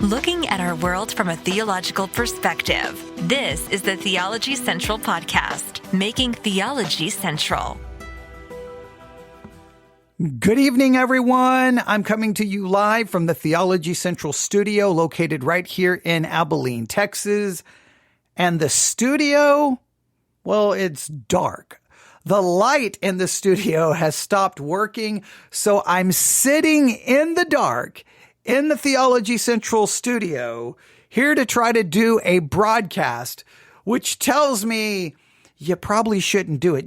Looking at our world from a theological perspective. This is the Theology Central Podcast, making theology central. Good evening, everyone. I'm coming to you live from the Theology Central studio located right here in Abilene, Texas. And the studio, well, it's dark. The light in the studio has stopped working, so I'm sitting in the dark in the Theology Central studio here to try to do a broadcast, which tells me you probably shouldn't do it.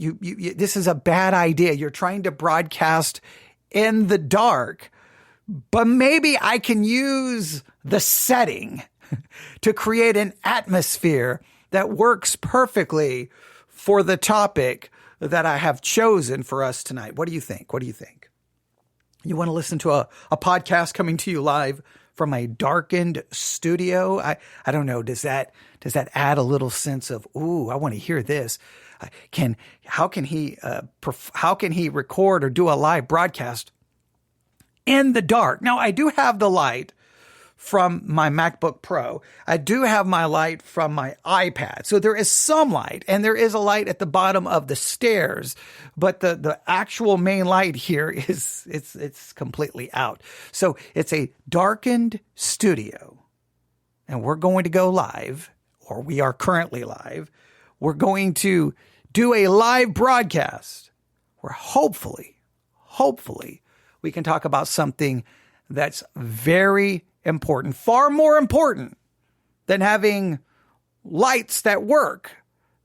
This is a bad idea. You're trying to broadcast in the dark, but maybe I can use the setting to create an atmosphere that works perfectly for the topic that I have chosen for us tonight. What do you think? What do you think? You want to listen to a podcast coming to you live from a darkened studio? I don't know. Does that add a little sense of, ooh, I want to hear this? How can he record or do a live broadcast in the dark? Now, I do have the light from my MacBook Pro. I do have my light from my iPad. So there is some light, and there is a light at the bottom of the stairs, but the actual main light here is it's completely out. So it's a darkened studio, and we're going to go live, or we are currently live. We're going to do a live broadcast where hopefully we can talk about something that's very important, far more important than having lights that work.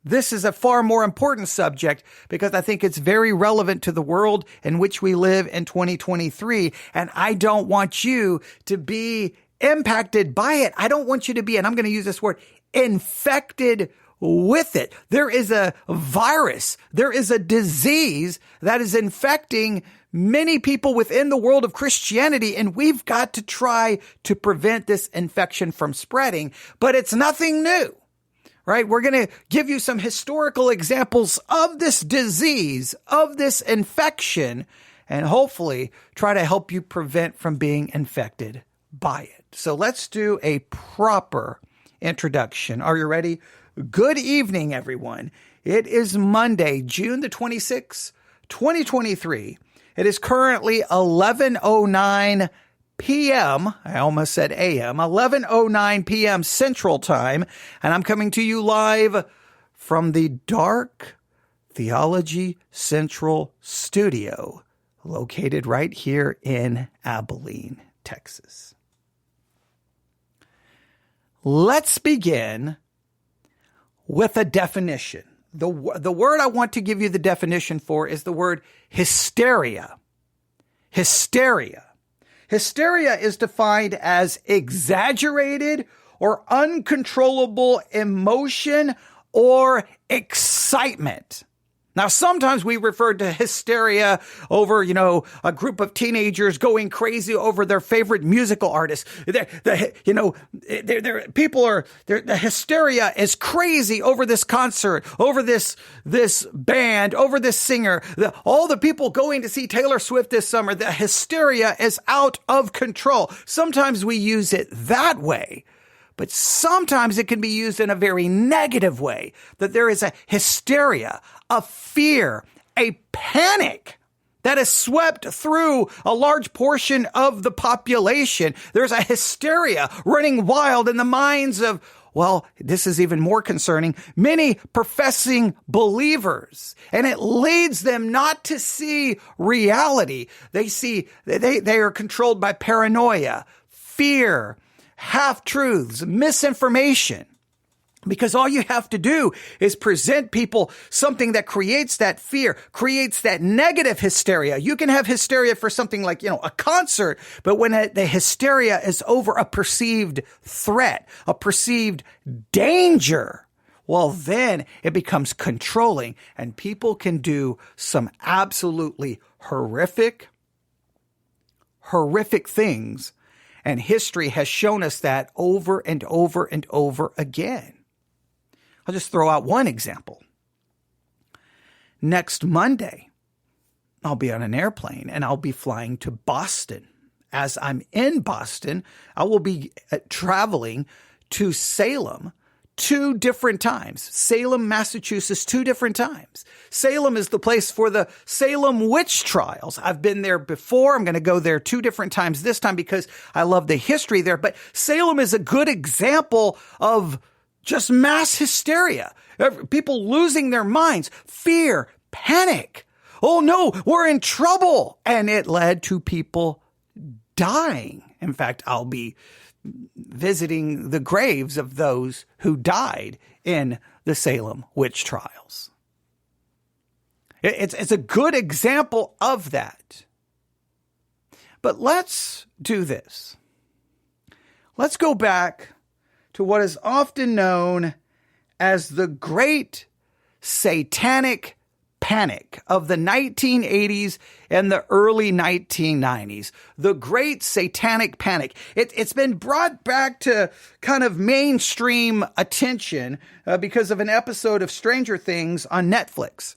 This is a far more important subject because I think it's very relevant to the world in which we live in 2023. And I don't want you to be impacted by it. I don't want you to be, and I'm going to use this word, infected with it. There is a virus. There is a disease that is infecting many people within the world of Christianity, and we've got to try to prevent this infection from spreading, but it's nothing new, right? We're going to give you some historical examples of this disease, of this infection, and hopefully try to help you prevent from being infected by it. So let's do a proper introduction. Are you ready? Good evening, everyone. It is Monday, June the 26th, 2023. It is currently 11:09 p.m. I almost said a.m. 11:09 p.m. Central Time, and I'm coming to you live from the dark Theology Central studio located right here in Abilene, Texas. Let's begin with a definition. The word I want to give you the definition for is the word hysteria. Hysteria. Hysteria is defined as exaggerated or uncontrollable emotion or excitement. Now, sometimes we refer to hysteria over, a group of teenagers going crazy over their favorite musical artist. The hysteria is crazy over this concert, over this band, over this singer. All the people going to see Taylor Swift this summer, the hysteria is out of control. Sometimes we use it that way. But sometimes it can be used in a very negative way, that there is a hysteria, a fear, a panic that is swept through a large portion of the population. There's a hysteria running wild in the minds of, well, this is even more concerning, many professing believers. And it leads them not to see reality. They are controlled by paranoia, fear, half-truths, misinformation. Because all you have to do is present people something that creates that fear, creates that negative hysteria. You can have hysteria for something like, a concert, but when the hysteria is over a perceived threat, a perceived danger, well, then it becomes controlling and people can do some absolutely horrific things. And history has shown us that over and over and over again. I'll just throw out one example. Next Monday, I'll be on an airplane and I'll be flying to Boston, as I'm in Boston, I will be traveling to Salem 2 different times. Salem, Massachusetts, 2 different times. Salem is the place for the Salem witch trials. I've been there before. I'm going to go there 2 different times this time because I love the history there. But Salem is a good example of just mass hysteria. People losing their minds, fear, panic. Oh no, we're in trouble. And it led to people dying. In fact, I'll be visiting the graves of those who died in the Salem witch trials. It's a good example of that. But let's do this. Let's go back to what is often known as the Great Satanic Panic of the 1980s and the early 1990s. The Great Satanic Panic. It's been brought back to kind of mainstream attention because of an episode of Stranger Things on Netflix.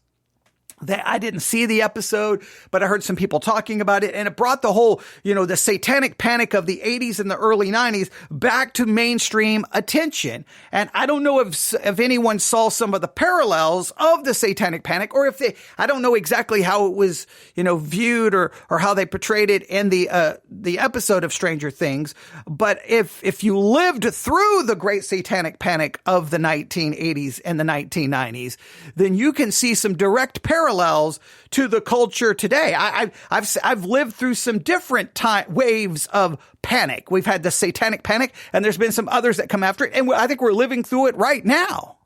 I didn't see the episode, but I heard some people talking about it, and it brought the whole, the satanic panic of the 80s and the early 90s back to mainstream attention. And I don't know if anyone saw some of the parallels of the satanic panic, or I don't know exactly how it was, viewed or how they portrayed it in the episode of Stranger Things. But if you lived through the Great Satanic Panic of the 1980s and the 1990s, then you can see some direct parallels to the culture today. I've lived through some different waves of panic. We've had the Satanic Panic, and there's been some others that come after it, and I think we're living through it right now.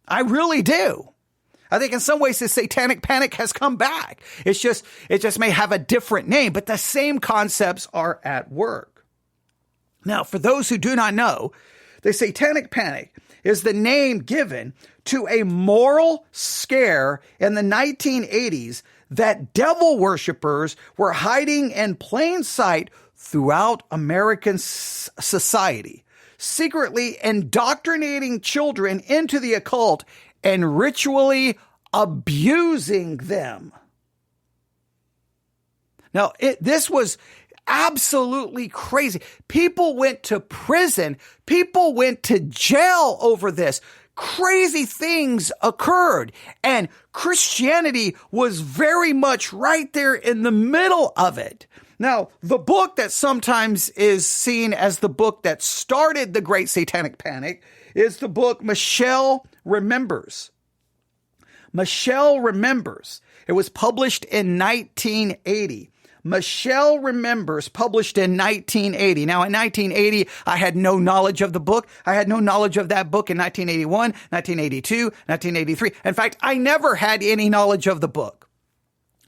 I really do. I think in some ways the Satanic Panic has come back. It just may have a different name, but the same concepts are at work. Now, for those who do not know, the Satanic Panic is the name given to a moral scare in the 1980s that devil worshippers were hiding in plain sight throughout American society, secretly indoctrinating children into the occult and ritually abusing them. Now, this was absolutely crazy. People went to prison. People went to jail over this. Crazy things occurred, and Christianity was very much right there in the middle of it. Now, the book that sometimes is seen as the book that started the Great Satanic Panic is the book Michelle Remembers. Michelle Remembers. It was published in 1980. Michelle Remembers, published in 1980. Now, in 1980, I had no knowledge of the book. I had no knowledge of that book in 1981, 1982, 1983. In fact, I never had any knowledge of the book.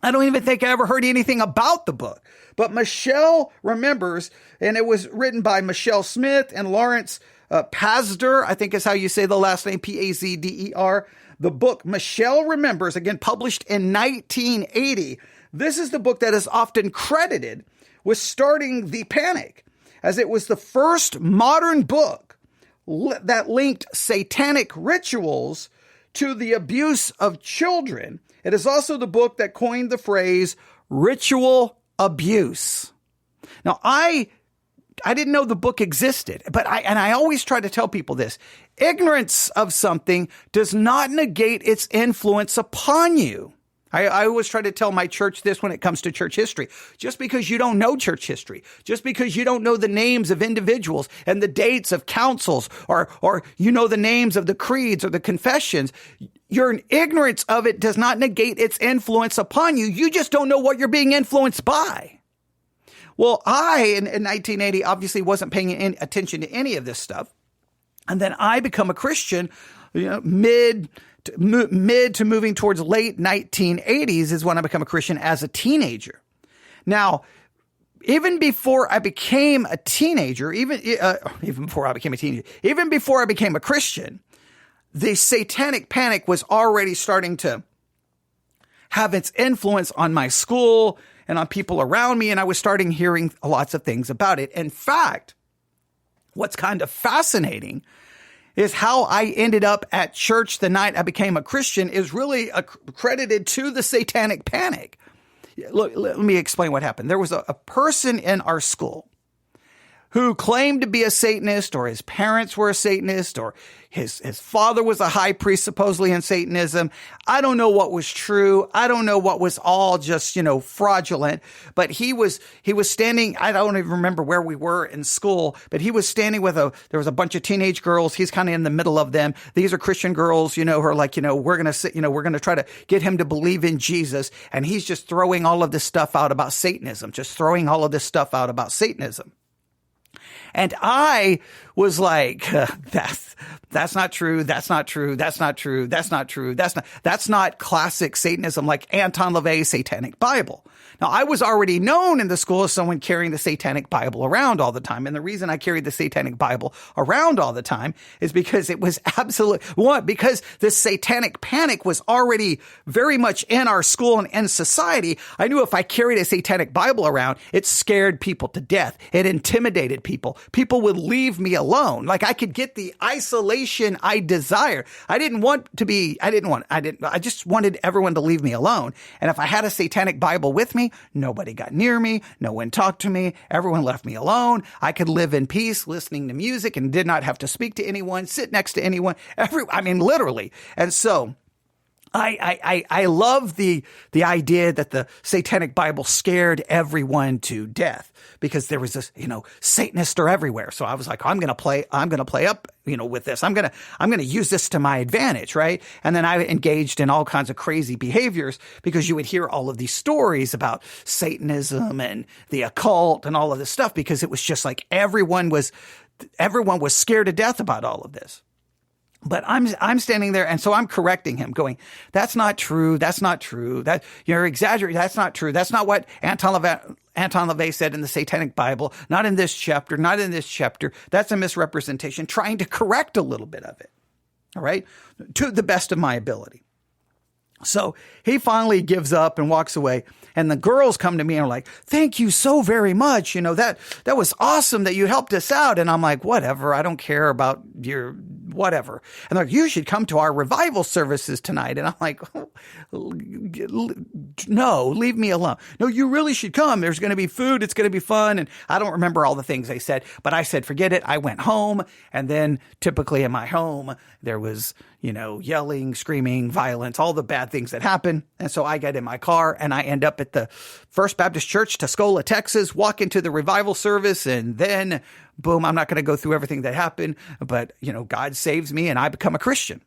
I don't even think I ever heard anything about the book. But Michelle Remembers, and it was written by Michelle Smith and Lawrence Pazder, I think is how you say the last name, P-A-Z-D-E-R. The book Michelle Remembers, again, published in 1980. This is the book that is often credited with starting the panic, as it was the first modern book that linked satanic rituals to the abuse of children. It is also the book that coined the phrase ritual abuse. Now, I didn't know the book existed, but I always try to tell people this. Ignorance of something does not negate its influence upon you. I always try to tell my church this when it comes to church history. Just because you don't know church history, just because you don't know the names of individuals and the dates of councils, or you know the names of the creeds or the confessions, your ignorance of it does not negate its influence upon you. You just don't know what you're being influenced by. Well, in 1980, obviously wasn't paying attention to any of this stuff. And then I become a Christian, mid to moving towards late 1980s is when I become a Christian as a teenager. Now, even before I became a teenager, even before I became a Christian, the Satanic Panic was already starting to have its influence on my school and on people around me, and I was starting hearing lots of things about it. In fact, what's kind of fascinating is how I ended up at church the night I became a Christian is really credited to the Satanic Panic. look, let me explain what happened. There was a person in our school who claimed to be a Satanist, or his parents were a Satanist, or his father was a high priest supposedly in Satanism. I don't know what was true. I don't know what was all just, fraudulent, but he was standing, I don't even remember where we were in school, but he was standing there was a bunch of teenage girls. He's kind of in the middle of them. These are Christian girls, who are like, we're going to try to get him to believe in Jesus. And he's just throwing all of this stuff out about Satanism, And I was like, that's not true. That's not true. That's not true. That's not true. That's not classic Satanism like Anton LaVey's Satanic Bible. Now, I was already known in the school as someone carrying the Satanic Bible around all the time. And the reason I carried the Satanic Bible around all the time is because it was because this Satanic Panic was already very much in our school and in society. I knew if I carried a Satanic Bible around, it scared people to death. It intimidated people. People would leave me alone. Like I could get the isolation I desired. I just wanted everyone to leave me alone. And if I had a Satanic Bible with me, nobody got near me. No one talked to me. Everyone left me alone. I could live in peace, listening to music, and did not have to speak to anyone, sit next to anyone. Literally. And so I love the idea that the Satanic Bible scared everyone to death because there was this, Satanists are everywhere. So I was like, I'm going to play up, with this. I'm going to use this to my advantage. Right. And then I engaged in all kinds of crazy behaviors because you would hear all of these stories about Satanism and the occult and all of this stuff because it was just like everyone was scared to death about all of this. But I'm standing there, and so I'm correcting him, going, that's not true. That's not true. That you're exaggerating. That's not true. That's not what Anton LaVey said in the Satanic Bible. Not in this chapter. Not in this chapter. That's a misrepresentation. Trying to correct a little bit of it. All right, to the best of my ability. So he finally gives up and walks away. And the girls come to me and are like, thank you so very much. That was awesome that you helped us out. And I'm like, whatever. I don't care about your whatever. And they're like, you should come to our revival services tonight. And I'm like, no, leave me alone. No, you really should come. There's going to be food. It's going to be fun. And I don't remember all the things they said, but I said, forget it. I went home. And then typically in my home, there was, yelling, screaming, violence, all the bad things that happen. And so I get in my car and I end up at the First Baptist Church, Tuscola, Texas, walk into the revival service, and then boom, I'm not going to go through everything that happened, but God saves me and I become a Christian.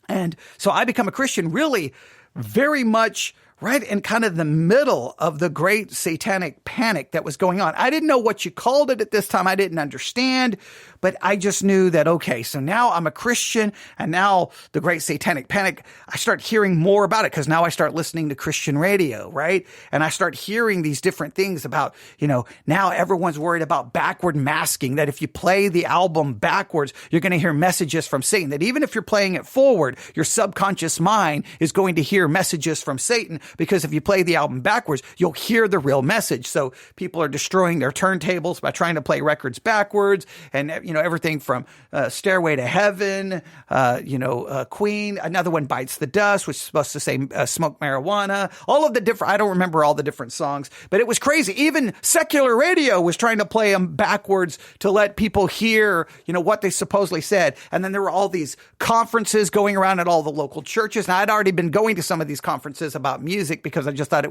And so I become a Christian really very much right in kind of the middle of the great Satanic Panic that was going on. I didn't know what you called it at this time. I didn't understand, but I just knew that, okay, so now I'm a Christian, and now the great Satanic Panic, I start hearing more about it because now I start listening to Christian radio, right? And I start hearing these different things about, now everyone's worried about backward masking, that if you play the album backwards, you're going to hear messages from Satan, that even if you're playing it forward, your subconscious mind is going to hear messages from Satan, because if you play the album backwards, you'll hear the real message. So people are destroying their turntables by trying to play records backwards, and everything from Stairway to Heaven, Queen, another one, Bites the Dust, which is supposed to say smoke marijuana, all of the different, I don't remember all the different songs, but it was crazy. Even secular radio was trying to play them backwards to let people hear, what they supposedly said. And then there were all these conferences going around at all the local churches. And I'd already been going to some of these conferences about music because I just thought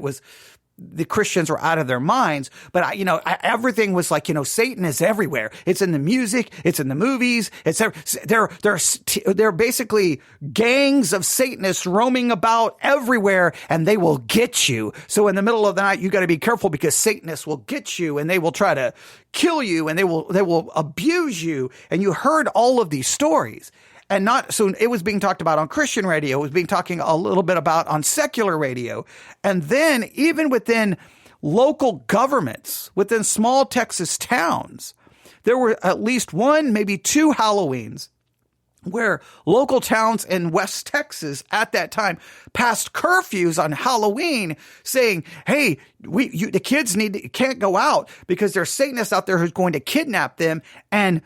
the Christians were out of their minds. But everything was like, Satan is everywhere. It's in the music. It's in the movies. They're basically gangs of Satanists roaming about everywhere, and they will get you. So in the middle of the night, you got to be careful because Satanists will get you, and they will try to kill you, and they will abuse you. And you heard all of these stories. And so it was being talked about on Christian radio. It was being talking a little bit about on secular radio. And then even within local governments, within small Texas towns, there were at least one, maybe two Halloweens where local towns in West Texas at that time passed curfews on Halloween saying, hey, the kids can't go out because there's Satanists out there who's going to kidnap them and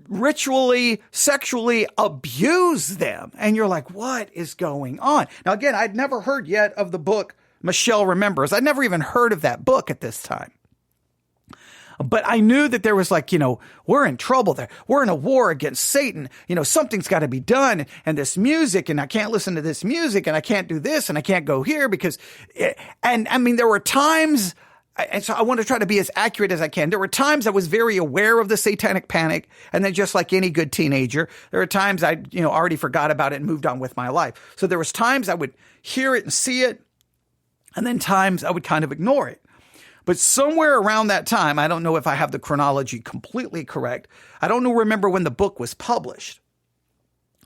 ritually, sexually abuse them. And you're like, what is going on? Now, again, I'd never heard yet of the book Michelle remembers. I'd never even heard of that book at this time. But I knew that there was like, we're in trouble there. We're in a war against Satan. Something's got to be done. And this music, and I can't listen to this music, and I can't do this, and I can't go here because, there were times, and so I want to try to be as accurate as I can. There were times I was very aware of the Satanic Panic. And then just like any good teenager, there were times I, already forgot about it and moved on with my life. So there was times I would hear it and see it. And then times I would kind of ignore it. But somewhere around that time, I don't know if I have the chronology completely correct. I don't remember when the book was published.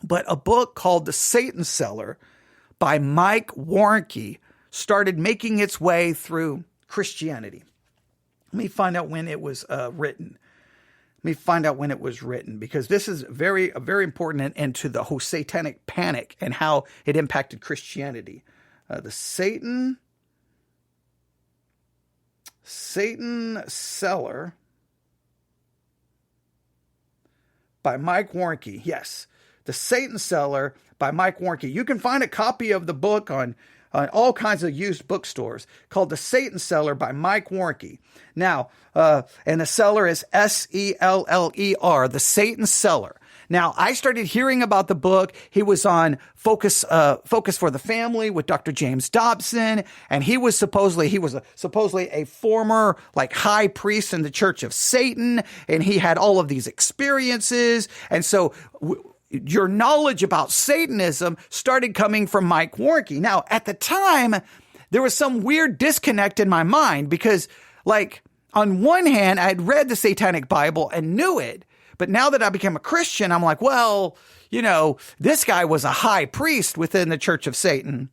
But a book called The Satan Seller by Mike Warnke started making its way through Christianity. Let me find out when it was written. Because this is very important and to the whole Satanic Panic and how it impacted Christianity. The Satan Seller by Mike Warnke. Yes, The Satan Seller by Mike Warnke. You can find a copy of the book on all kinds of used bookstores called The Satan Seller by Mike Warnke. Now, and the seller is Seller, The Satan Seller. Now, I started hearing about the book. He was on Focus for the Family with Dr. James Dobson, and he was supposedly a former high priest in the Church of Satan, and he had all of these experiences. And so your knowledge about Satanism started coming from Mike Warnke. Now, at the time, there was some weird disconnect in my mind because, on one hand, I had read the Satanic Bible and knew it. But now that I became a Christian, I'm like, well, this guy was a high priest within the Church of Satan.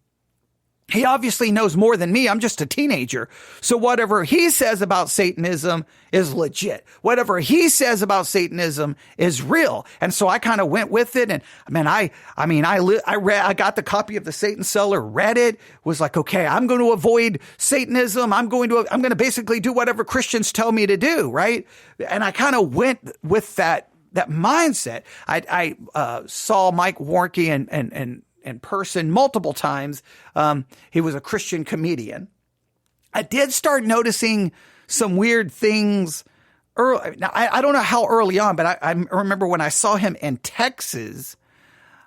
He obviously knows more than me. I'm just a teenager. So whatever he says about Satanism is legit. Whatever he says about Satanism is real. And so I kind of went with it. And I got the copy of The Satan Seller, read it, was like, okay, I'm going to avoid Satanism. I'm going to basically do whatever Christians tell me to do. Right. And I kind of went with that mindset. I saw Mike Warnke and in person multiple times. He was a Christian comedian. I did start noticing some weird things early. Now, I don't know how early on, but I remember when I saw him in Texas.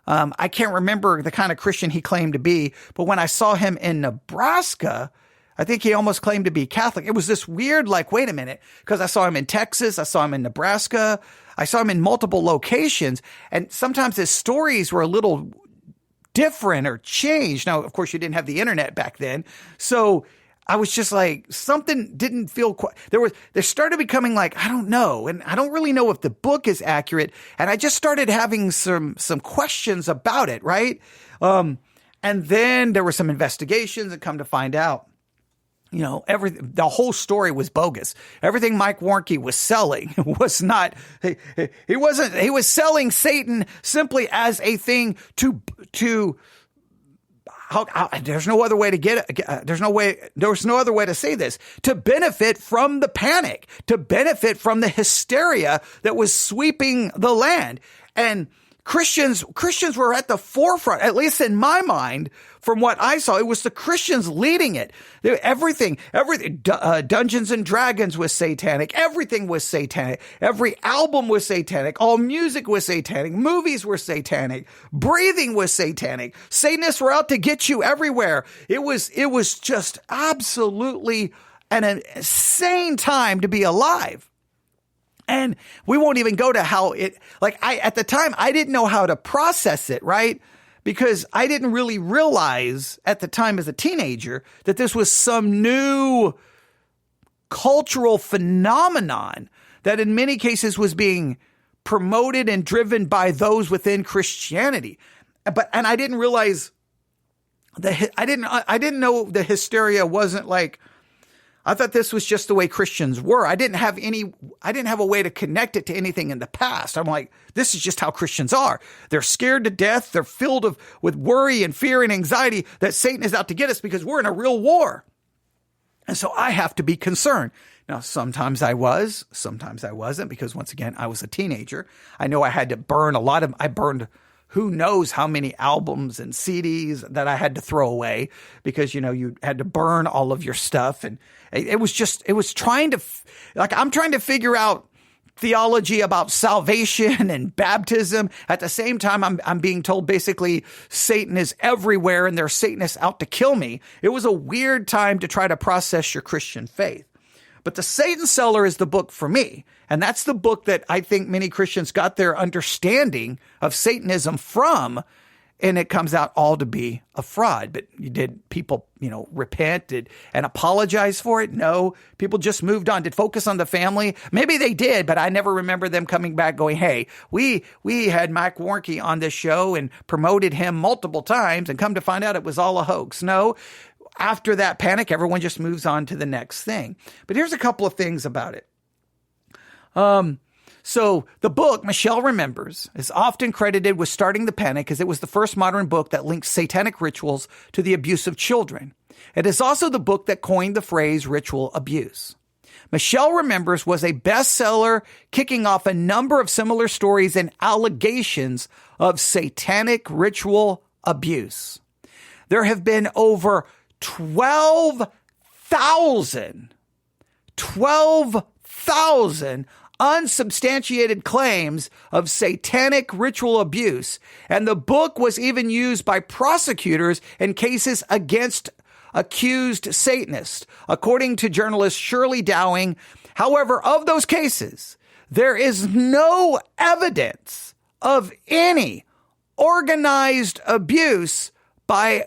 I can't remember the kind of Christian he claimed to be, but when I saw him in Nebraska, I think he almost claimed to be Catholic. It was this weird, wait a minute, because I saw him in Texas, I saw him in Nebraska, I saw him in multiple locations, and sometimes his stories were a little different or changed. Now, of course, you didn't have the internet back then. So I was just like, something didn't feel quite, there started becoming I don't know. And I don't really know if the book is accurate. And I just started having some questions about it. Right. And then there were some investigations and come to find out, the whole story was bogus. Everything Mike Warnke was selling was not, he was selling Satan simply as a thing there's no other way to get it. There's no other way to say this, to benefit from the panic, to benefit from the hysteria that was sweeping the land. And Christians were at the forefront, at least in my mind. From what I saw, it was the Christians leading it. Everything, Dungeons and Dragons was satanic. Everything was satanic. Every album was satanic. All music was satanic. Movies were satanic. Breathing was satanic. Satanists were out to get you everywhere. It was just absolutely an insane time to be alive. And we won't even go to how at the time, I didn't know how to process it, right? Because I didn't really realize at the time as a teenager that this was some new cultural phenomenon that in many cases was being promoted and driven by those within Christianity. And I didn't realize I didn't know the hysteria wasn't I thought this was just the way Christians were. I didn't have a way to connect it to anything in the past. I'm like, this is just how Christians are. They're scared to death. They're filled with worry and fear and anxiety that Satan is out to get us because we're in a real war. And so I have to be concerned. Now, sometimes I was, sometimes I wasn't, because once again, I was a teenager. I know I had to burn I burned who knows how many albums and CDs that I had to throw away because, you had to burn all of your stuff. And I'm trying to figure out theology about salvation and baptism. At the same time, I'm being told basically Satan is everywhere and there's Satanists out to kill me. It was a weird time to try to process your Christian faith. But The Satan Seller is the book for me. And that's the book that I think many Christians got their understanding of Satanism from. And it comes out all to be a fraud. But did people, repent and apologize for it? No, people just moved on. Did focus on the family? Maybe they did, but I never remember them coming back going, hey, we had Mike Warnke on this show and promoted him multiple times and come to find out it was all a hoax. No, after that panic, everyone just moves on to the next thing. But here's a couple of things about it. So the book, Michelle Remembers, is often credited with starting the panic as it was the first modern book that links satanic rituals to the abuse of children. It is also the book that coined the phrase ritual abuse. Michelle Remembers was a bestseller, kicking off a number of similar stories and allegations of satanic ritual abuse. There have been over 12,000 unsubstantiated claims of satanic ritual abuse, and the book was even used by prosecutors in cases against accused Satanists, according to journalist Shirley Dowling. However, of those cases, there is no evidence of any organized abuse by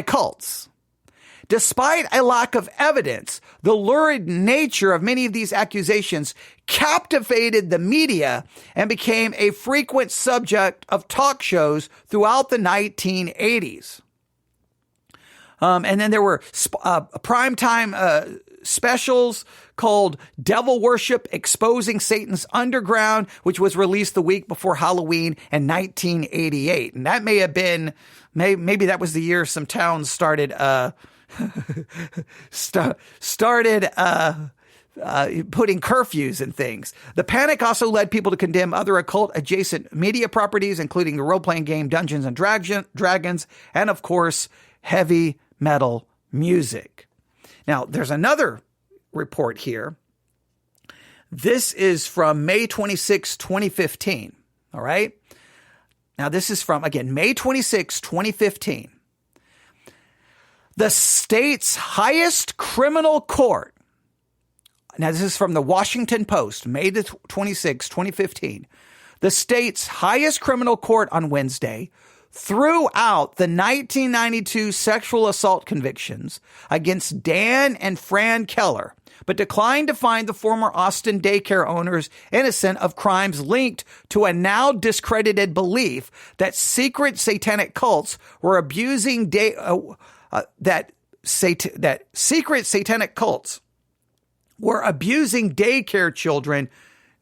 cults. Despite a lack of evidence, the lurid nature of many of these accusations captivated the media and became a frequent subject of talk shows throughout the 1980s. And then there were primetime specials called Devil Worship Exposing Satan's Underground, which was released the week before Halloween in 1988. And that may have been, maybe that was the year some towns started putting curfews and things. The panic also led people to condemn other occult adjacent media properties, including the role-playing game Dungeons and Dragons, and of course, heavy metal music. Now, there's another report here. This is from May 26, 2015. All right. Now, this is from, again, May 26, 2015. The state's highest criminal court. Now, this is from the Washington Post, May 26, 2015. The state's highest criminal court on Wednesday threw out the 1992 sexual assault convictions against Dan and Fran Keller, but declined to find the former Austin daycare owners innocent of crimes linked to a now discredited belief that secret satanic cults were abusing that secret satanic cults were abusing daycare children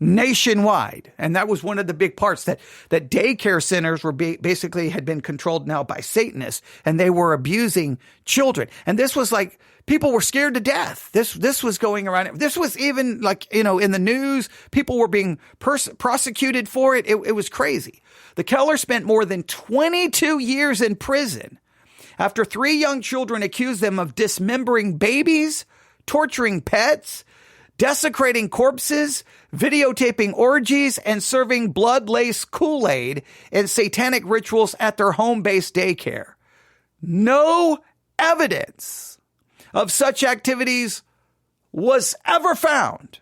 nationwide. And that was one of the big parts, that daycare centers were basically had been controlled now by Satanists, and they were abusing children. And this was like, people were scared to death. This was going around. This was even like, in the news, people were being prosecuted for it. It was crazy. The Keller spent more than 22 years in prison after 3 young children accused them of dismembering babies, torturing pets, desecrating corpses, videotaping orgies, and serving blood-laced Kool-Aid in satanic rituals at their home-based daycare. No evidence of such activities was ever found.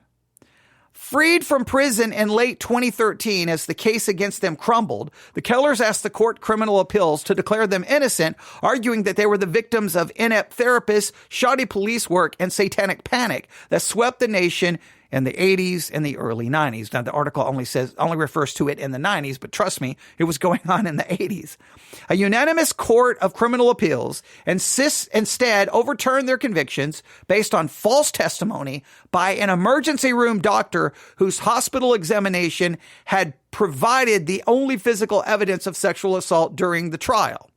Freed from prison in late 2013 as the case against them crumbled, the Kellers asked the Court of Criminal Appeals to declare them innocent, arguing that they were the victims of inept therapists, shoddy police work, and satanic panic that swept the nation in the 80s and the early 90s. Now, the article only refers to it in the 90s, but trust me, it was going on in the 80s. A unanimous Court of Criminal Appeals instead overturned their convictions based on false testimony by an emergency room doctor whose hospital examination had provided the only physical evidence of sexual assault during the trial.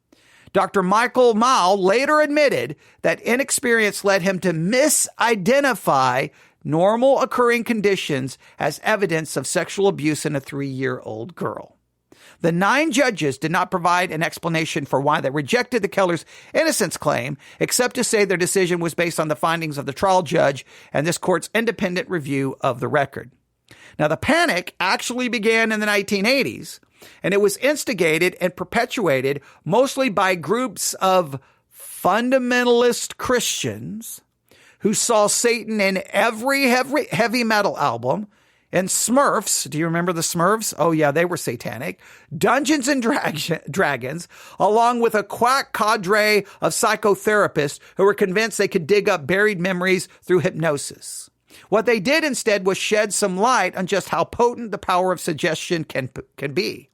Dr. Michael Mao later admitted that inexperience led him to misidentify normal occurring conditions as evidence of sexual abuse in a 3-year-old girl. The 9 judges did not provide an explanation for why they rejected the Keller's innocence claim, except to say their decision was based on the findings of the trial judge and this court's independent review of the record. Now, the panic actually began in the 1980s, and it was instigated and perpetuated mostly by groups of fundamentalist Christians who saw Satan in every heavy metal album, and Smurfs. Do you remember the Smurfs? Oh, yeah, they were satanic. Dungeons and Dragons, along with a quack cadre of psychotherapists who were convinced they could dig up buried memories through hypnosis. What they did instead was shed some light on just how potent the power of suggestion can be.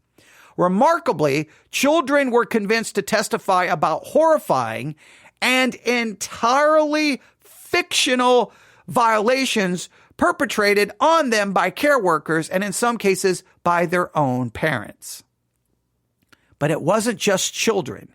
Remarkably, children were convinced to testify about horrifying and entirely fictional violations perpetrated on them by care workers and in some cases by their own parents. But it wasn't just children.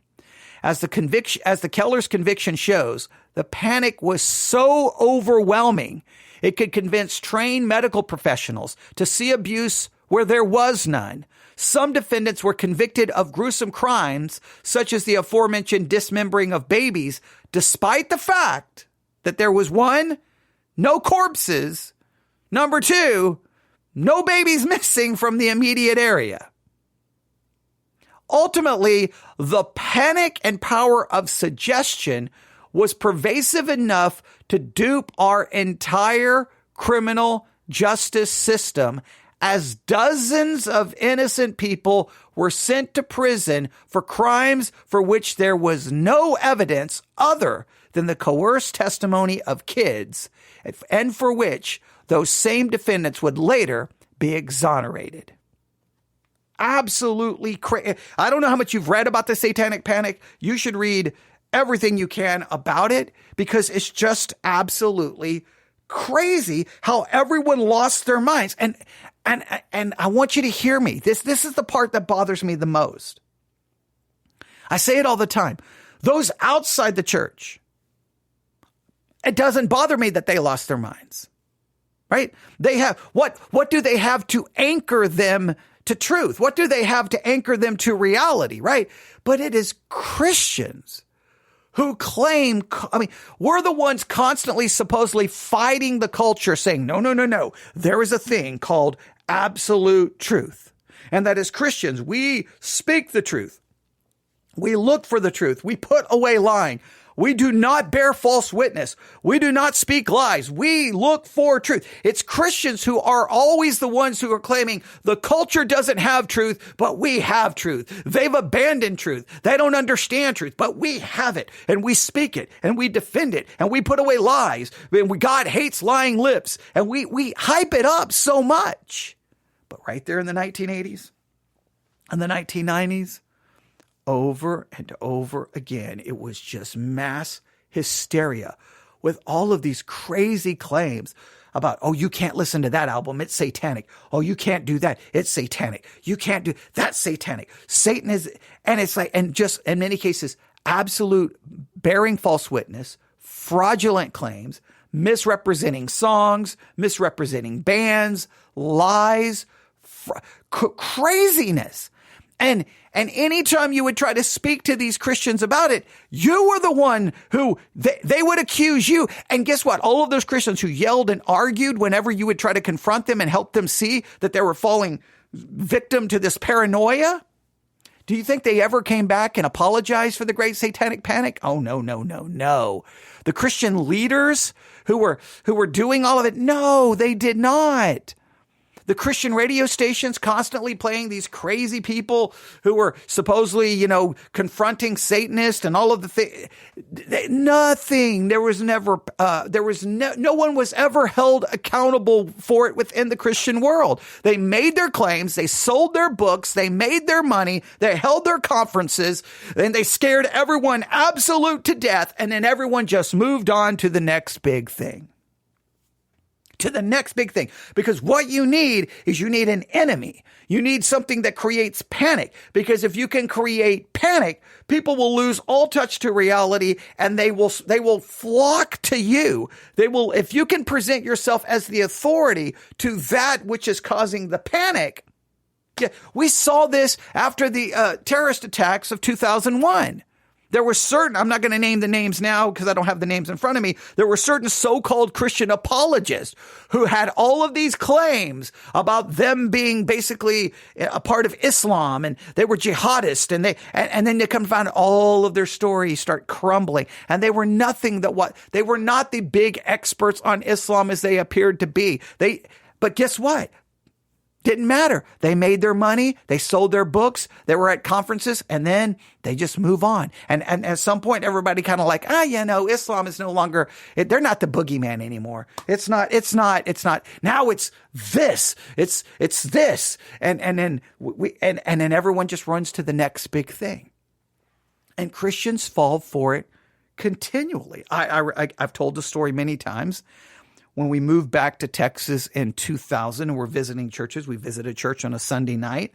As the Keller's conviction shows, the panic was so overwhelming, it could convince trained medical professionals to see abuse where there was none. Some defendants were convicted of gruesome crimes, such as the aforementioned dismembering of babies, despite the fact that there was 1, no corpses, number 2, no babies missing from the immediate area. Ultimately, the panic and power of suggestion was pervasive enough to dupe our entire criminal justice system, as dozens of innocent people were sent to prison for crimes for which there was no evidence other than the coerced testimony of kids, and for which those same defendants would later be exonerated. Absolutely crazy. I don't know how much you've read about the Satanic Panic. You should read everything you can about it, because it's just absolutely crazy how everyone lost their minds. And I want you to hear me. This is the part that bothers me the most. I say it all the time. Those outside the church, it doesn't bother me that they lost their minds, right? They have, what do they have to anchor them to truth? What do they have to anchor them to reality, right? But it is Christians who claim, we're the ones constantly supposedly fighting the culture, saying, no, there is a thing called absolute truth. And that as Christians, we speak the truth. We look for the truth. We put away lying. We do not bear false witness. We do not speak lies. We look for truth. It's Christians who are always the ones who are claiming the culture doesn't have truth, but we have truth. They've abandoned truth. They don't understand truth, but we have it, and we speak it, and we defend it, and we put away lies. And God hates lying lips, and we hype it up so much. But right there in the 1980s and the 1990s, over and over again, it was just mass hysteria with all of these crazy claims about, oh, you can't listen to that album, it's satanic. Oh, you can't do that, it's satanic. You can't do that's satanic. Satan is, and it's like, and just in many cases, absolute bearing false witness, fraudulent claims, misrepresenting songs, misrepresenting bands, lies, craziness. And anytime you would try to speak to these Christians about it, you were the one who they would accuse you. And guess what? All of those Christians who yelled and argued whenever you would try to confront them and help them see that they were falling victim to this paranoia, do you think they ever came back and apologized for the Great Satanic Panic? Oh, no. The Christian leaders who were doing all of it, no, they did not. The Christian radio stations constantly playing these crazy people who were supposedly, confronting Satanists and all of the things. Nothing. There was never, no one was ever held accountable for it within the Christian world. They made their claims. They sold their books. They made their money. They held their conferences, and they scared everyone absolute to death. And then everyone just moved on to the next big thing. Because what you need is an enemy. You need something that creates panic, because if you can create panic, people will lose all touch to reality, and they will flock to you. If you can present yourself as the authority to that which is causing the panic, We saw this after the terrorist attacks of 2001. There were certain, I'm not going to name the names now because I don't have the names in front of me. There were certain so-called Christian apologists who had all of these claims about them being basically a part of Islam, and they were jihadists, and then they come to find all of their stories start crumbling, and they were nothing they were not the big experts on Islam as they appeared to be. But guess what? Didn't matter. They made their money. They sold their books. They were at conferences, and then they just move on. And at some point, everybody kind of like, Islam is no longer, they're not the boogeyman anymore. It's not. Now it's this. It's this. And then everyone just runs to the next big thing. And Christians fall for it continually. I've told the story many times. When we moved back to Texas in 2000 and we're visiting churches, we visited a church on a Sunday night.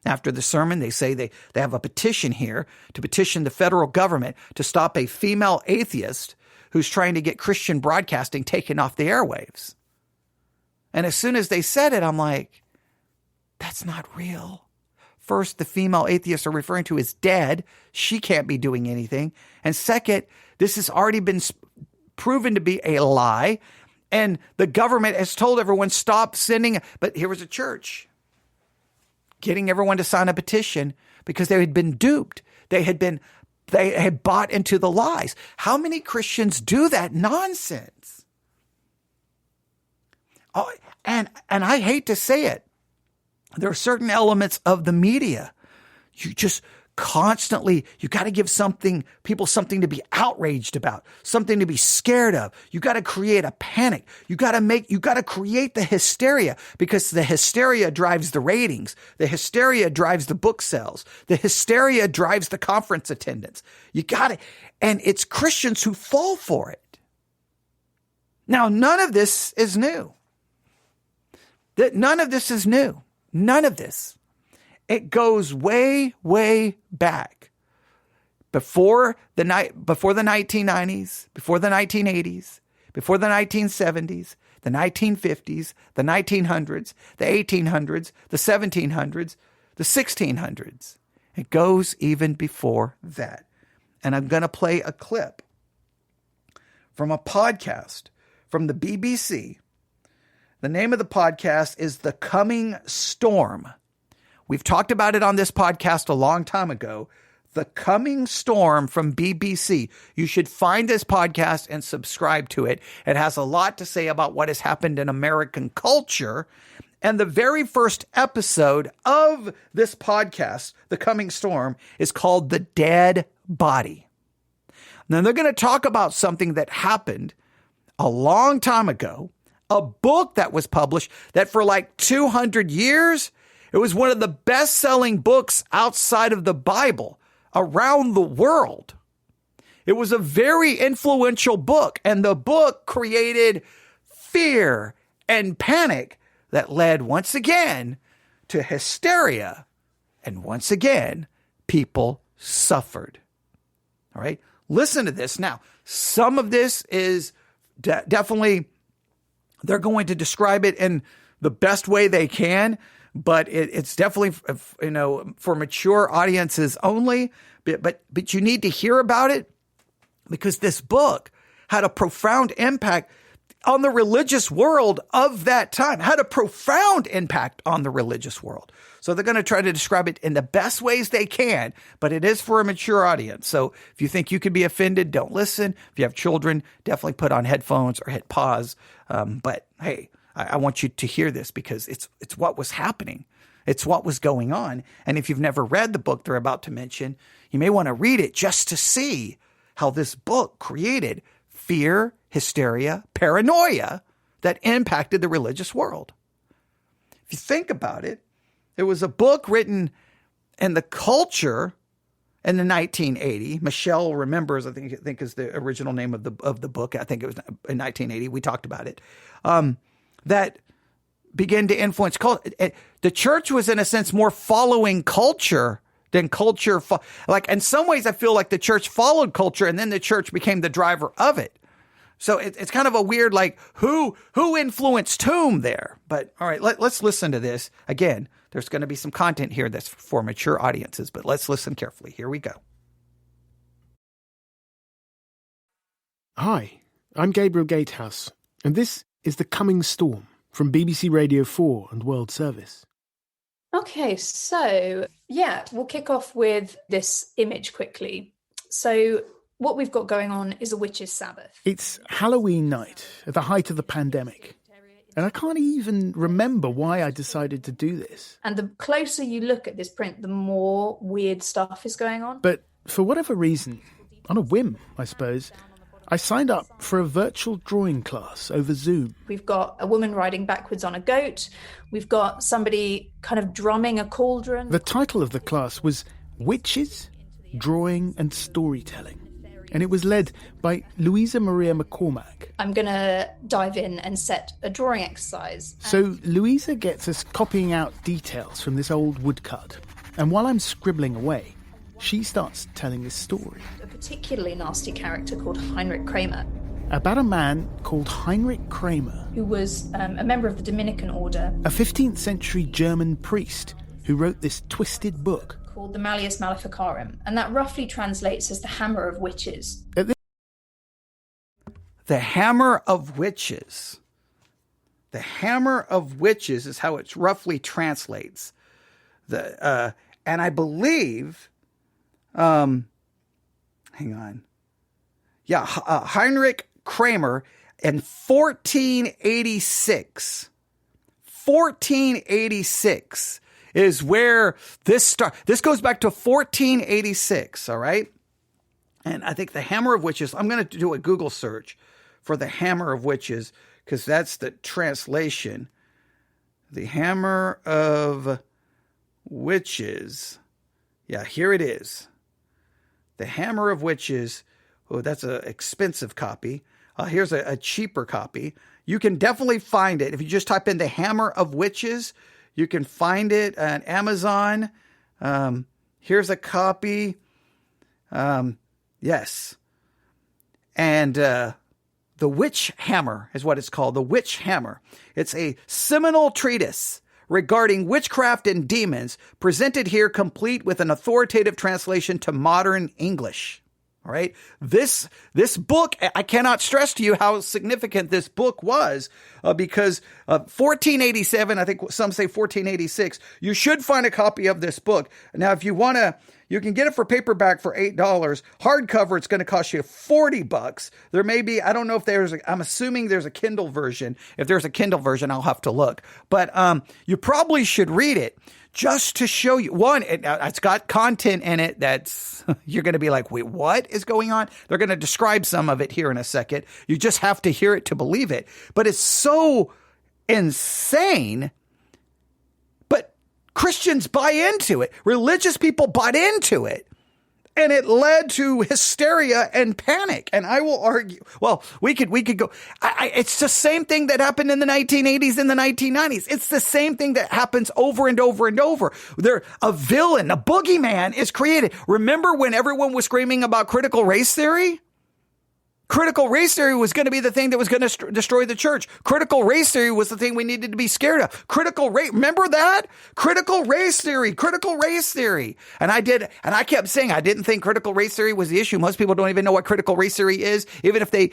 After the sermon, they say they have a petition here to petition the federal government to stop a female atheist who's trying to get Christian broadcasting taken off the airwaves. And as soon as they said it, I'm like, that's not real. First, the female atheists are referring to is dead. She can't be doing anything. And second, this has already been proven to be a lie. And the government has told everyone, stop sending. But here was a church getting everyone to sign a petition because they had been duped. They had bought into the lies. How many Christians do that nonsense? Oh, and I hate to say it. There are certain elements of the media. You just constantly, you got to give people something to be outraged about, something to be scared of. You got to create a panic. You got to create the hysteria, because the hysteria drives the ratings. The hysteria drives the book sales. The hysteria drives the conference attendance. And it's Christians who fall for it. Now, none of this is new. None of this is new. None of this. It goes way, way back. Before the 1990s, before the 1980s, before the 1970s, the 1950s, the 1900s, the 1800s, the 1700s, the 1600s. It goes even before that. And I'm going to play a clip from a podcast from the BBC. The name of the podcast is The Coming Storm. We've talked about it on this podcast a long time ago. The Coming Storm from BBC. You should find this podcast and subscribe to it. It has a lot to say about what has happened in American culture. And the very first episode of this podcast, The Coming Storm, is called The Dead Body. Now, they're going to talk about something that happened a long time ago, a book that was published that for like 200 years, it was one of the best-selling books outside of the Bible around the world. It was a very influential book, and the book created fear and panic that led once again to hysteria, and once again, people suffered. All right, listen to this. Now, some of this is definitely, they're going to describe it in the best way they can, but it's definitely, for mature audiences only. But you need to hear about it, because this book had a profound impact on the religious world of that time, had a profound impact on the religious world. So they're going to try to describe it in the best ways they can, but it is for a mature audience. So if you think you could be offended, don't listen. If you have children, definitely put on headphones or hit pause. But hey, I want you to hear this, because it's what was happening. It's what was going on. And if you've never read the book they're about to mention, you may want to read it just to see how this book created fear, hysteria, paranoia that impacted the religious world. If you think about it, it was a book written in the culture in the 1980. Michelle remembers, I think is the original name of the book. I think it was in 1980. We talked about it. That began to influence culture. The church was, in a sense, more following culture than culture. Like in some ways, I feel like the church followed culture, and then the church became the driver of it. So it's kind of a weird, like, who influenced whom there? But all right, let's listen to this. Again, there's going to be some content here that's for mature audiences, but let's listen carefully. Here we go. Hi, I'm Gabriel Gatehouse, and this is The Coming Storm from BBC Radio 4 and World Service. Okay, so we'll kick off with this image quickly. So what we've got going on is a witch's Sabbath. It's Halloween night at the height of the pandemic, and I can't even remember why I decided to do this. And the closer you look at this print, the more weird stuff is going on. But for whatever reason, on a whim, I suppose, I signed up for a virtual drawing class over Zoom. We've got a woman riding backwards on a goat. We've got somebody kind of drumming a cauldron. The title of the class was Witches, Drawing and Storytelling, and it was led by Louisa Maria McCormack. I'm going to dive in and set a drawing exercise. So Louisa gets us copying out details from this old woodcut, and while I'm scribbling away, she starts telling this story. A particularly nasty character called Heinrich Kramer. About a man called Heinrich Kramer, who was a member of the Dominican order. A 15th century German priest who wrote this twisted book called the Malleus Maleficarum, and that roughly translates as the Hammer of Witches. The Hammer of Witches. The Hammer of Witches is how it roughly translates. And I believe, hang on. Yeah, Heinrich Kramer in 1486. 1486 is where this starts. This goes back to 1486, all right? And I think the Hammer of Witches, I'm going to do a Google search for the Hammer of Witches because that's the translation. The Hammer of Witches. Yeah, here it is. The Hammer of Witches. Oh, that's an expensive copy. Here's a cheaper copy. You can definitely find it. If you just type in the Hammer of Witches, you can find it on Amazon. Here's a copy. Yes. And the Witch Hammer is what it's called. The Witch Hammer. It's a seminal treatise regarding witchcraft and demons, presented here complete with an authoritative translation to modern English. All right. This book, I cannot stress to you how significant this book was because 1487, I think some say 1486, you should find a copy of this book. Now, if you want to, you can get it for paperback for $8. Hardcover, it's going to cost you $40. There may be, I don't know if I'm assuming there's a Kindle version. If there's a Kindle version, I'll have to look. But you probably should read it. Just to show you, one, it's got content in it that's, you're going to be like, wait, what is going on? They're going to describe some of it here in a second. You just have to hear it to believe it. But it's so insane. But Christians buy into it. Religious people bought into it. And it led to hysteria and panic. And I will argue, well, we could go, it's the same thing that happened in the 1980s and the 1990s. It's the same thing that happens over and over and over. A villain, a boogeyman is created. Remember when everyone was screaming about critical race theory? Critical race theory was going to be the thing that was going to destroy the church. Critical race theory was the thing we needed to be scared of. Remember that? Critical race theory. And I kept saying I didn't think critical race theory was the issue. Most people don't even know what critical race theory is. Even if they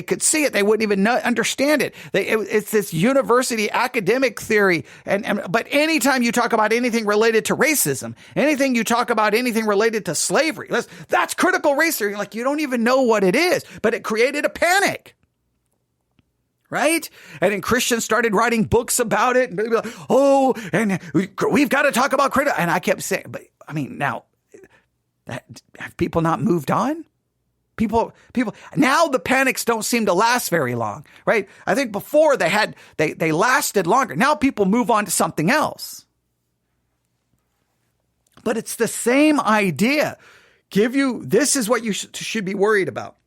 could see it, they wouldn't even understand it. It's this university academic theory. But anytime you talk about anything related to racism, anything you talk about anything related to slavery, that's critical race theory. Like, you don't even know what it is. But it created a panic, right? And then Christians started writing books about it. And they'd be like, and we've got to talk about critical. And I kept saying, but I mean, now, have people not moved on? People, now the panics don't seem to last very long, right? I think before they lasted longer. Now people move on to something else. But it's the same idea. This is what you should be worried about.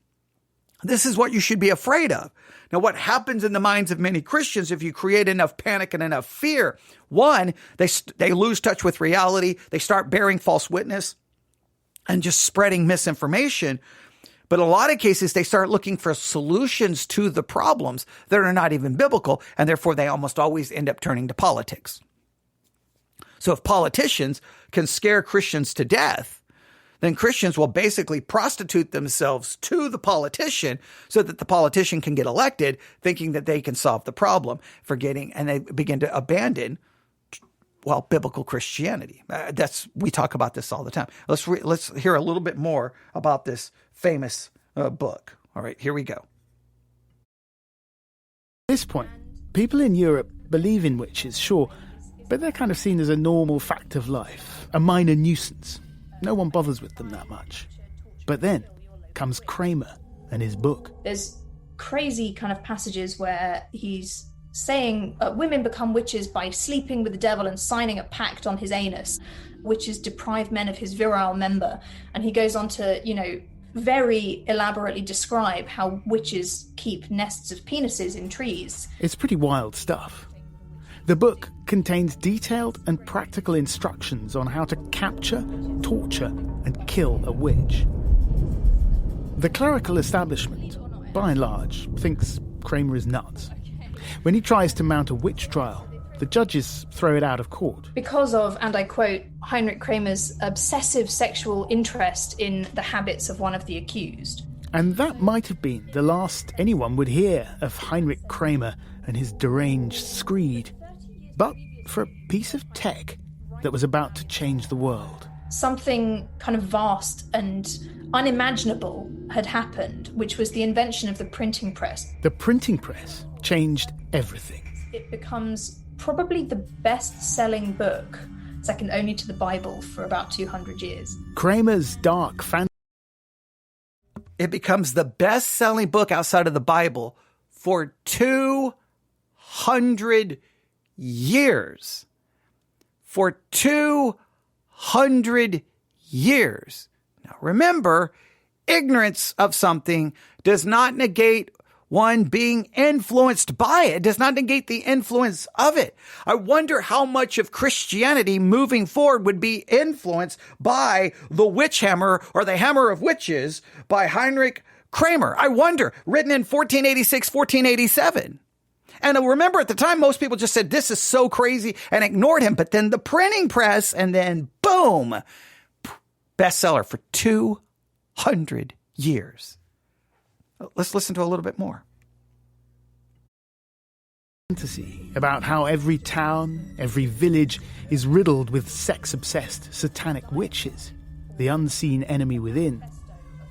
This is what you should be afraid of. Now, what happens in the minds of many Christians if you create enough panic and enough fear? One, they lose touch with reality. They start bearing false witness and just spreading misinformation. But in a lot of cases, they start looking for solutions to the problems that are not even biblical, and therefore they almost always end up turning to politics. So if politicians can scare Christians to death, then Christians will basically prostitute themselves to the politician so that the politician can get elected, thinking that they can solve the problem, and they begin to abandon, biblical Christianity. We talk about this all the time. Let's hear a little bit more about this famous book. All right, here we go. At this point, people in Europe believe in witches, sure, but they're kind of seen as a normal fact of life, a minor nuisance. No one bothers with them that much. But then comes Kramer and his book. There's crazy kind of passages where he's saying women become witches by sleeping with the devil and signing a pact on his anus. Witches deprive men of his virile member. And he goes on to, very elaborately describe how witches keep nests of penises in trees. It's pretty wild stuff. The book contains detailed and practical instructions on how to capture, torture, and kill a witch. The clerical establishment, by and large, thinks Kramer is nuts. When he tries to mount a witch trial, the judges throw it out of court. Because of, and I quote, Heinrich Kramer's obsessive sexual interest in the habits of one of the accused. And that might have been the last anyone would hear of Heinrich Kramer and his deranged screed. But for a piece of tech that was about to change the world. Something kind of vast and unimaginable had happened, which was the invention of the printing press. The printing press changed everything. It becomes probably the best-selling book, second only to the Bible, for about 200 years. Kramer's dark fantasy. It becomes the best-selling book outside of the Bible for 200 years. For 200 years. Now remember, ignorance of something does not negate one being influenced by it. It does not negate the influence of it. I wonder how much of Christianity moving forward would be influenced by the witch hammer or the hammer of witches by Heinrich Kramer. I wonder, written in 1486, 1487. And remember, at the time, most people just said, this is so crazy, and ignored him. But then the printing press, and then boom, bestseller for 200 years. Let's listen to a little bit more. Fantasy about how every town, every village is riddled with sex-obsessed satanic witches, the unseen enemy within.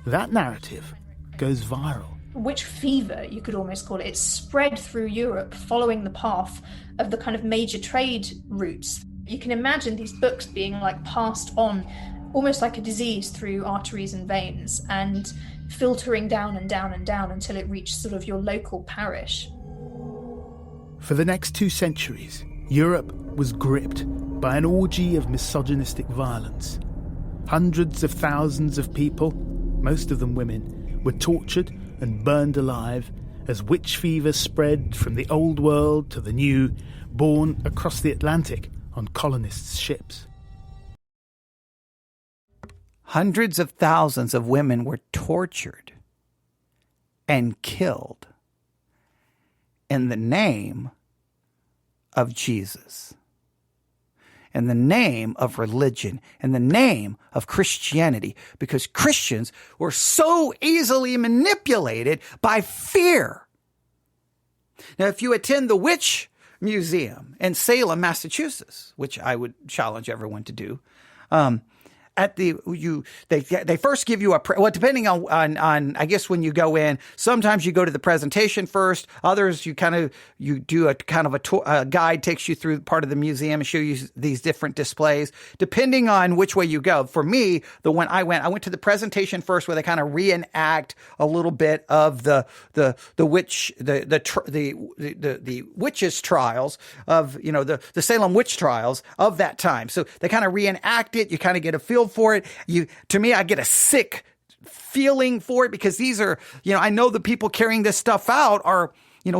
That narrative goes viral. Witch fever, you could almost call it. It's spread through Europe following the path of the kind of major trade routes. You can imagine these books being passed on almost like a disease through arteries and veins and filtering down and down and down until it reached sort of your local parish. For the next 2 centuries, Europe was gripped by an orgy of misogynistic violence. Hundreds of thousands of people, most of them women, were tortured and burned alive as witch fever spread from the old world to the new, born across the Atlantic on colonists' ships. Hundreds of thousands of women were tortured and killed in the name of Jesus, in the name of religion, in the name of Christianity, because Christians were so easily manipulated by fear. Now, if you attend the Witch Museum in Salem, Massachusetts, which I would challenge everyone to do, they first give you depending on I guess when you go in, sometimes you go to the presentation first. Others you do a kind of a tour, a guide takes you through part of the museum and show you these different displays, depending on which way you go. For me, the one I went to the presentation first, where they kind of reenact a little bit of the witches trials of, the Salem witch trials of that time. So they kind of reenact it. You kind of get a feel for it. To me, I get a sick feeling for it, because these are, I know the people carrying this stuff out are,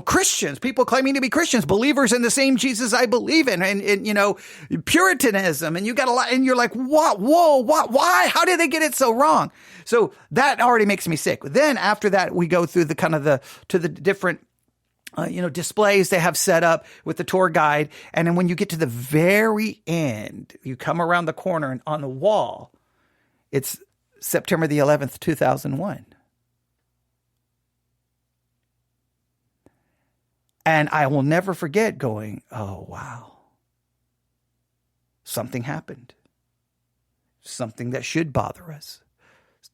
Christians, people claiming to be Christians, believers in the same Jesus I believe in, and Puritanism, and you got a lot, and you're like, what? Whoa, what? Why? How did they get it so wrong? So that already makes me sick. Then after that, we go through the different displays they have set up with the tour guide. And then when you get to the very end, you come around the corner and on the wall, it's September the 11th, 2001. And I will never forget going, oh, wow. Something happened. Something that should bother us.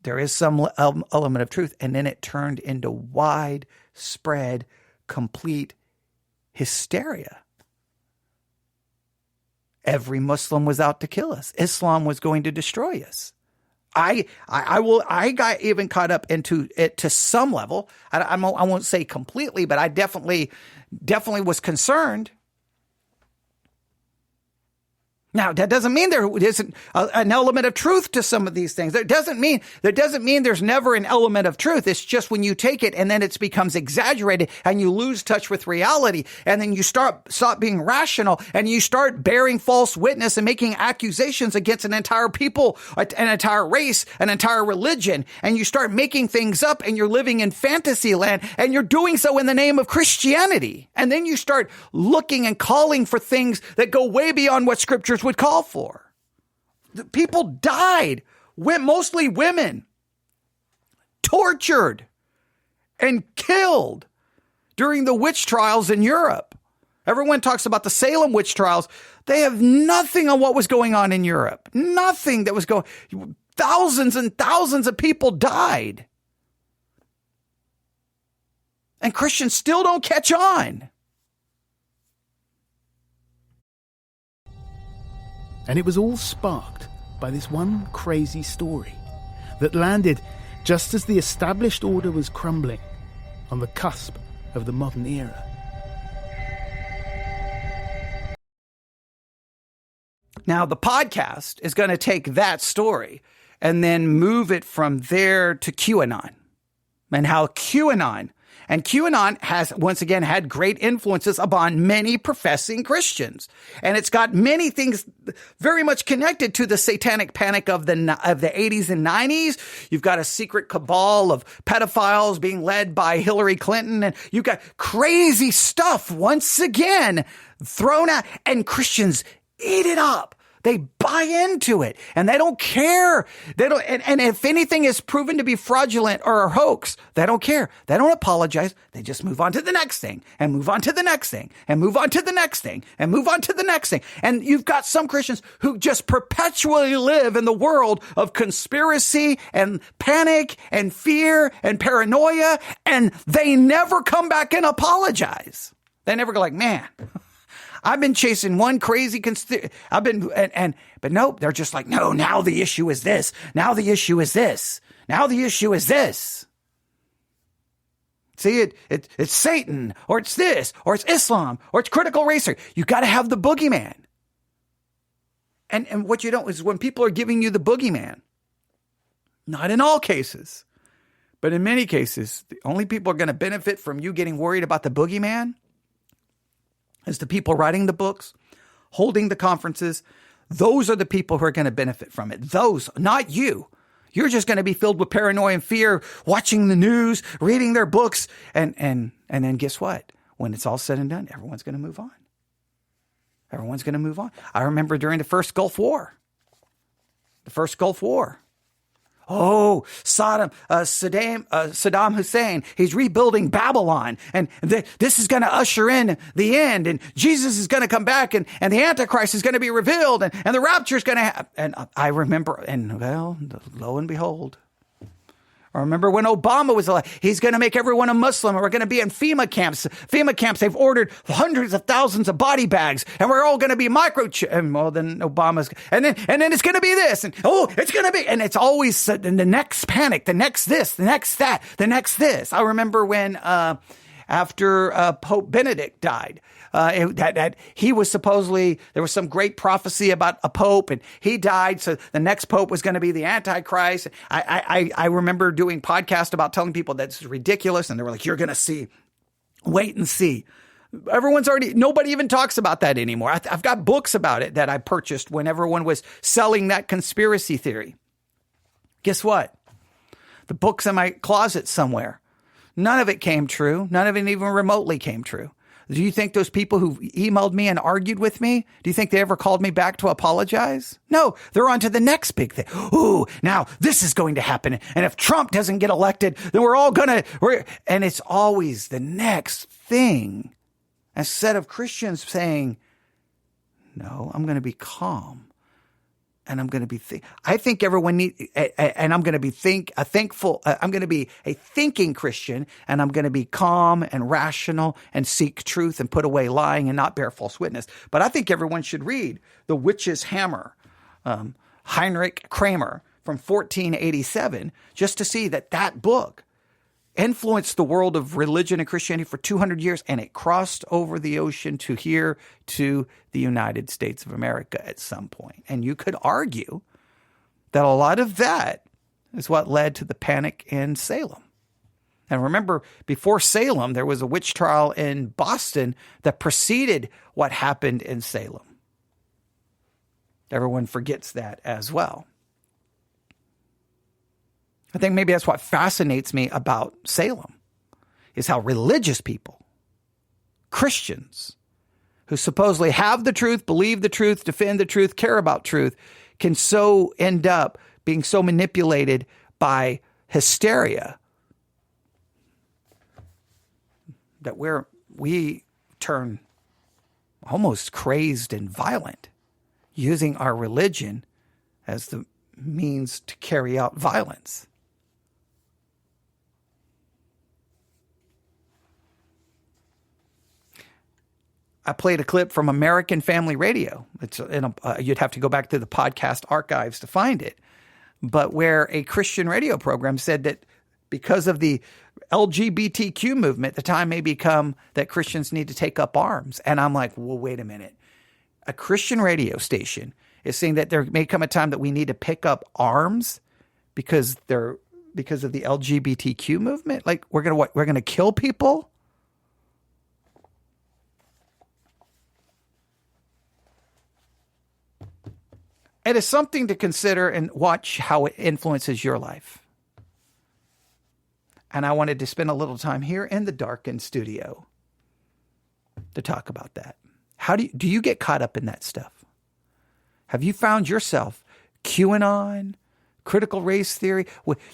There is some element of truth. And then it turned into widespread, complete hysteria. Every Muslim was out to kill us. Islam was going to destroy us. I got even caught up into it to some level. I won't say completely, but I definitely was concerned. Now, that doesn't mean there isn't an element of truth to some of these things. That doesn't mean there's never an element of truth. It's just when you take it and then it becomes exaggerated and you lose touch with reality, and then you stop being rational and you start bearing false witness and making accusations against an entire people, an entire race, an entire religion, and you start making things up and you're living in fantasy land and you're doing so in the name of Christianity. And then you start looking and calling for things that go way beyond what scriptures would call for. The people died, mostly women, tortured and killed during the witch trials in Europe. Everyone talks about the Salem witch trials. They have nothing on what was going on in Europe. Nothing that was going. Thousands and thousands of people died. And Christians still don't catch on. And it was all sparked by this one crazy story that landed just as the established order was crumbling on the cusp of the modern era. Now, the podcast is going to take that story and then move it from there to QAnon, and how QAnon has once again had great influences upon many professing Christians. And it's got many things very much connected to the Satanic Panic of the 80s and 90s. You've got a secret cabal of pedophiles being led by Hillary Clinton. And you've got crazy stuff once again thrown out, and Christians eat it up. They buy into it and they don't care. And if anything is proven to be fraudulent or a hoax, they don't care. They don't apologize. They just move on to the next thing and move on to the next thing and move on to the next thing and move on to the next thing. And you've got some Christians who just perpetually live in the world of conspiracy and panic and fear and paranoia, and they never come back and apologize. They never go like, man, I've been chasing one crazy but nope, they're just like, no, now the issue is this. Now the issue is this. Now the issue is this. See, it's Satan, or it's this, or it's Islam, or it's critical race theory. You got to have the boogeyman. And what you don't is when people are giving you the boogeyman, not in all cases, but in many cases, the only people are going to benefit from you getting worried about the boogeyman is the people writing the books, holding the conferences. Those are the people who are going to benefit from it. Those, not you. You're just going to be filled with paranoia and fear, watching the news, reading their books. And then guess what? When it's all said and done, everyone's going to move on. Everyone's going to move on. I remember during the first Gulf War. Oh, Saddam Hussein, he's rebuilding Babylon, and this is going to usher in the end, and Jesus is going to come back, and the Antichrist is going to be revealed, and the rapture is going to happen. And I remember, and well, lo and behold, I remember when Obama was like, he's going to make everyone a Muslim, and we're going to be in FEMA camps. FEMA camps, they've ordered hundreds of thousands of body bags, and we're all going to be microchipped. And well, then Obama's, and then it's going to be this, and oh, it's going to be, and it's always the next panic, the next this, the next that, the next this. I remember when, after Pope Benedict died, that he was supposedly, there was some great prophecy about a pope, and he died, so the next pope was going to be the Antichrist. I remember doing podcasts about telling people that's ridiculous, and they were like, you're going to see Wait and see. Nobody even talks about that anymore. I've got books about it that I purchased when everyone was selling that conspiracy theory. Guess what? The book's in my closet somewhere. None of it came true. None of it even remotely came true. Do you think those people who emailed me and argued with me, do you think they ever called me back to apologize? No, they're on to the next big thing. Ooh, now this is going to happen. And if Trump doesn't get elected, then and it's always the next thing. Instead of Christians saying, no, I'm going to be calm. And I'm going to be, I think everyone and I'm going to be I'm going to be a thinking Christian, and I'm going to be calm and rational and seek truth and put away lying and not bear false witness. But I think everyone should read The Witch's Hammer, Heinrich Kramer from 1487, just to see that book influenced the world of religion and Christianity for 200 years, and it crossed over the ocean to here, to the United States of America at some point. And you could argue that a lot of that is what led to the panic in Salem. And remember, before Salem, there was a witch trial in Boston that preceded what happened in Salem. Everyone forgets that as well. I think maybe that's what fascinates me about Salem, is how religious people, Christians, who supposedly have the truth, believe the truth, defend the truth, care about truth, can so end up being so manipulated by hysteria that we turn almost crazed and violent, using our religion as the means to carry out violence. I played a clip from American Family Radio. You'd have to go back to the podcast archives to find it. But where a Christian radio program said that because of the LGBTQ movement, the time may become that Christians need to take up arms. And I'm like, well, wait a minute. A Christian radio station is saying that there may come a time that we need to pick up arms because of the LGBTQ movement? Like, we're going to kill people? It is something to consider and watch how it influences your life. And I wanted to spend a little time here in the darkened studio to talk about that. How do you get caught up in that stuff? Have you found yourself QAnon, critical race theory,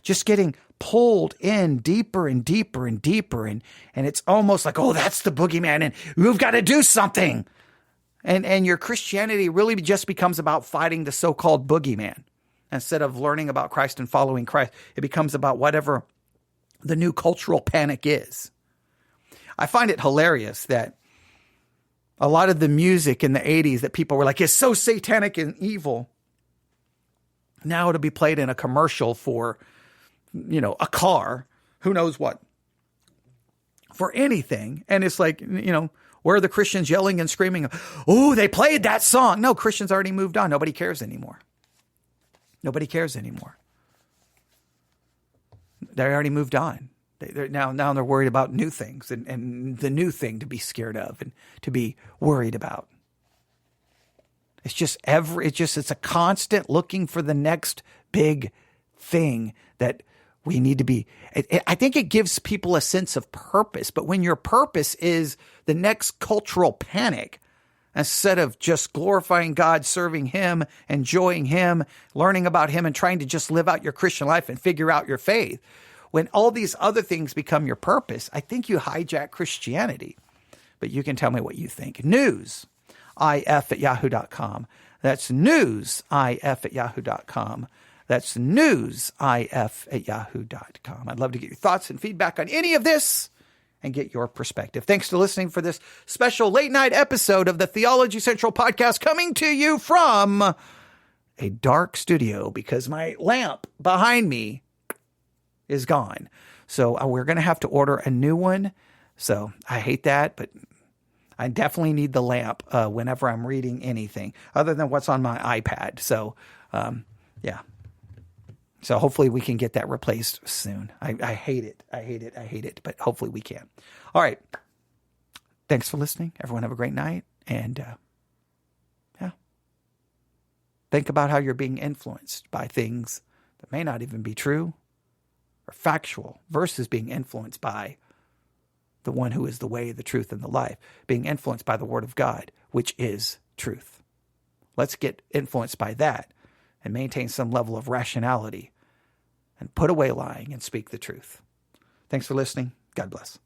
just getting pulled in deeper and deeper and deeper, and it's almost like, oh, that's the boogeyman, and we've got to do something. And your Christianity really just becomes about fighting the so-called boogeyman. Instead of learning about Christ and following Christ, it becomes about whatever the new cultural panic is. I find it hilarious that a lot of the music in the 80s that people were like, is so satanic and evil, now it'll be played in a commercial for, a car, who knows what, for anything. And it's like, where are the Christians yelling and screaming? Oh, they played that song. No, Christians already moved on. Nobody cares anymore. Nobody cares anymore. They already moved on. Now they're worried about new things and the new thing to be scared of and to be worried about. It's a constant looking for the next big thing that we need to be. I think it gives people a sense of purpose. But when your purpose is the next cultural panic, instead of just glorifying God, serving Him, enjoying Him, learning about Him, and trying to just live out your Christian life and figure out your faith, when all these other things become your purpose, I think you hijack Christianity. But you can tell me what you think. newsif@yahoo.com. That's newsif@yahoo.com. That's newsif@yahoo.com. I'd love to get your thoughts and feedback on any of this and get your perspective. Thanks for listening for this special late night episode of the Theology Central podcast, coming to you from a dark studio because my lamp behind me is gone. So we're going to have to order a new one. So I hate that, but I definitely need the lamp whenever I'm reading anything other than what's on my iPad. So, yeah. So hopefully we can get that replaced soon. I hate it. But hopefully we can. All right. Thanks for listening. Everyone have a great night. And think about how you're being influenced by things that may not even be true or factual versus being influenced by the one who is the way, the truth, and the life. Being influenced by the Word of God, which is truth. Let's get influenced by that and maintain some level of rationality and put away lying and speak the truth. Thanks for listening. God bless.